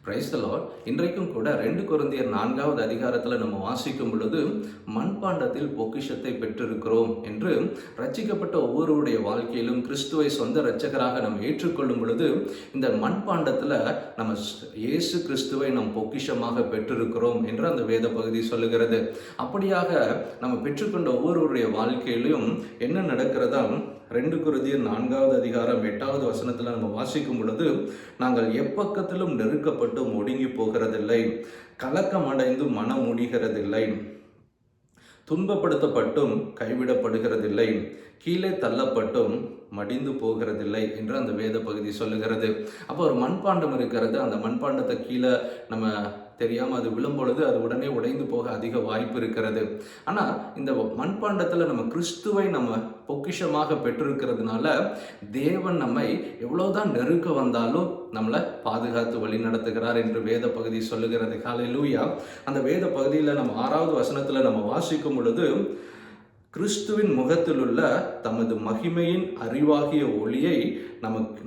Praise the Lord. இன்றைக்கும் கூட 2 கொரிந்தியர் 4வது அதிகாரத்தில் நம்ம வாசிக்கும் பொழுது மண்பாண்டத்தில் பொக்கிஷத்தை பெற்றிருக்கிறோம் என்று ரட்சிக்கப்பட்ட ஒவ்வொருவருடைய வாழ்க்கையிலும் கிறிஸ்துவை சொந்த இரட்சகராக நம்ம ஏற்றுக்கொள்ளும் பொழுது இந்த மண்பாண்டத்தில் நம்ம இயேசு கிறிஸ்துவை நம் பொக்கிஷமாக பெற்றிருக்கிறோம் என்று அந்த வேத பகுதி சொல்லுகிறது. அப்படியாக நம்ம பெற்றுக்கொண்ட ஒவ்வொருவருடைய வாழ்க்கையிலும் என்ன நடக்கிறதா, 2 கொரிந்தியர் 4வது அதிகாரம் 8வது வசனத்தில் நம்ம வாசிக்கும் பொழுது, நாங்கள் எப்பக்கத்திலும் நெருக்கப்பட்டு ஒடுங்கி போகிறதில்லை, கலக்கம் அடைந்து மனம் முடிகிறதில்லை, துன்பப்படுத்தப்பட்டும் கைவிடப்படுகிறதில்லை, கீழே தள்ளப்பட்டும் மடிந்து போகிறதில்லை என்று அந்த வேத பகுதி சொல்லுகிறது. அப்போ ஒரு மண்பாண்டம் இருக்கிறது. அந்த மண்பாண்டத்தை கீழே நம்ம தெரியாமல் அது விழும்பொழுது அது உடனே உடைந்து போக அதிக வாய்ப்பு இருக்கிறது. ஆனால் இந்த மண்பாண்டத்தில் நம்ம கிறிஸ்துவை நம்ம பொக்கிஷமாக பெற்றிருக்கிறதுனால தேவன் நம்மை எவ்வளோதான் நெருக்க வந்தாலும் நம்மளை பாதுகாத்து வழி நடத்துகிறார் என்று வேத பகுதி சொல்லுகிறது. ஹல்லேலூயா. அந்த வேத பகுதியில் நம்ம 6வது வசனத்தில் நம்ம வாசிக்கும் பொழுது, கிறிஸ்துவின் முகத்தில் உள்ள தமது மகிமையின் அறிவாகிய ஒளியை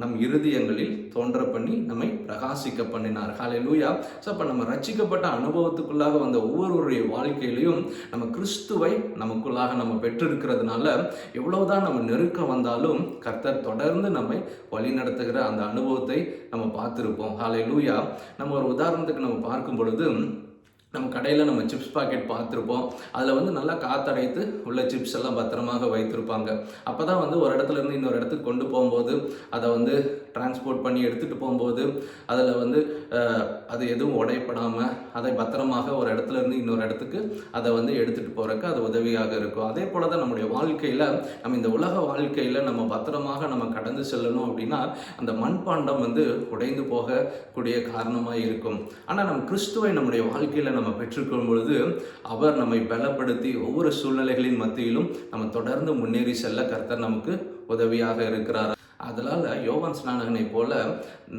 நம் இருதயங்களில் தோன்ற பண்ணி நம்மை பிரகாசிக்க பண்ணினார். ஹல்லேலூயா. ஸோ அப்போ நம்ம ரட்சிக்கப்பட்ட அனுபவத்துக்குள்ளாக வந்த ஒவ்வொருவருடைய வாழ்க்கையிலையும் நம்ம கிறிஸ்துவை நமக்குள்ளாக நம்ம பெற்றிருக்கிறதுனால எவ்வளவுதான் நம்ம நெருக்க வந்தாலும் கர்த்தர் தொடர்ந்து நம்மை வழி நடத்துகிற அந்த அனுபவத்தை நம்ம பார்த்துருப்போம். ஹல்லேலூயா. நம்ம ஒரு உதாரணத்துக்கு நம்ம பார்க்கும் பொழுது, நம்ம கடையில் நம்ம சிப்ஸ் பாக்கெட் பார்த்துருப்போம். அதில் நல்லா காத்தடைத்து உள்ள சிப்ஸ் எல்லாம் பத்திரமாக வைத்திருப்பாங்க. அப்போ தான் ஒரு இடத்துலேருந்து இன்னொரு இடத்துக்கு கொண்டு போகும்போது அதை டிரான்ஸ்போர்ட் பண்ணி எடுத்துகிட்டு போகும்போது அதில் அது எதுவும் உடைப்படாமல் அதை பத்திரமாக ஒரு இடத்துலேருந்து இன்னொரு இடத்துக்கு அதை எடுத்துகிட்டு போகிறக்கு அது உதவியாக இருக்கும். அதே போல் தான் நம்முடைய வாழ்க்கையில் நம்ம இந்த உலக வாழ்க்கையில் நம்ம பத்திரமாக நம்ம கடந்து செல்லணும் அப்படின்னா அந்த மண்பாண்டம் உடைந்து போகக்கூடிய காரணமாக இருக்கும். ஆனால் நம்ம கிறிஸ்துவை நம்முடைய வாழ்க்கையில் நம்ம பெற்றுக்கொள்ளும் பொழுது அவர் நம்மை பலப்படுத்தி ஒவ்வொரு சூழ்நிலைகளின் மத்தியிலும் நம்ம தொடர்ந்து முன்னேறி செல்ல கர்த்தர் நமக்கு உதவியாக இருக்கிறார். அதனால் யோவான் ஸ்நானகனை போல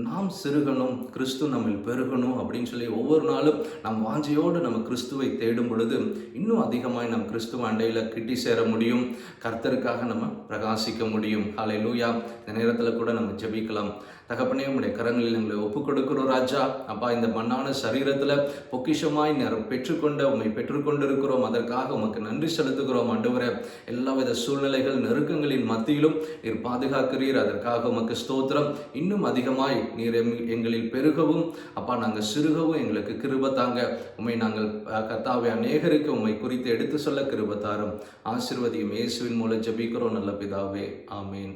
நாம் சிறுகணும், கிறிஸ்து நம்ம பெருகணும் அப்படின்னு சொல்லி ஒவ்வொரு நாளும் நம் வாஞ்சையோடு நம்ம கிறிஸ்துவை தேடும் பொழுது இன்னும் அதிகமாக நம் கிறிஸ்துவ அண்டையில் கிட்டி சேர முடியும், கர்த்தருக்காக நம்ம பிரகாசிக்க முடியும். ஹல்லேலூயா. இந்த நேரத்தில் கூட நம்ம ஜெபிக்கலாம். தகப்பனே, உம்முடைய கரங்களில் எங்களை ஒப்புக் கொடுக்கிறோம் ராஜா. அப்பா, இந்த மண்ணான சரீரத்தில் பொக்கிஷமாய் பெற்றுக்கொண்ட உம்மை பெற்றுக்கொண்டிருக்கிறோம். அதற்காக உமக்கு நன்றி செலுத்துகிறோம் ஆண்டவரே. எல்லாவித சூழ்நிலைகள் நெருக்கங்களின் மத்தியிலும் நீர் பாதுகாக்கிறீர். அதற்காக உமக்கு ஸ்தோத்திரம். இன்னும் அதிகமாய் நீர் எங்களில் பெருகவும் அப்பா நாங்கள் சிறுகவும் எங்களுக்கு கிருபை தாங்க. உம்மை நாங்கள் கர்த்தாவை அநேகருக்கு உம்மை குறித்து எடுத்து சொல்ல கிருபை தாரும். ஆசீர்வதியும். இயேசுவின் மூலம் ஜெபிக்கிறோம் நல்ல பிதாவே. ஆமேன்.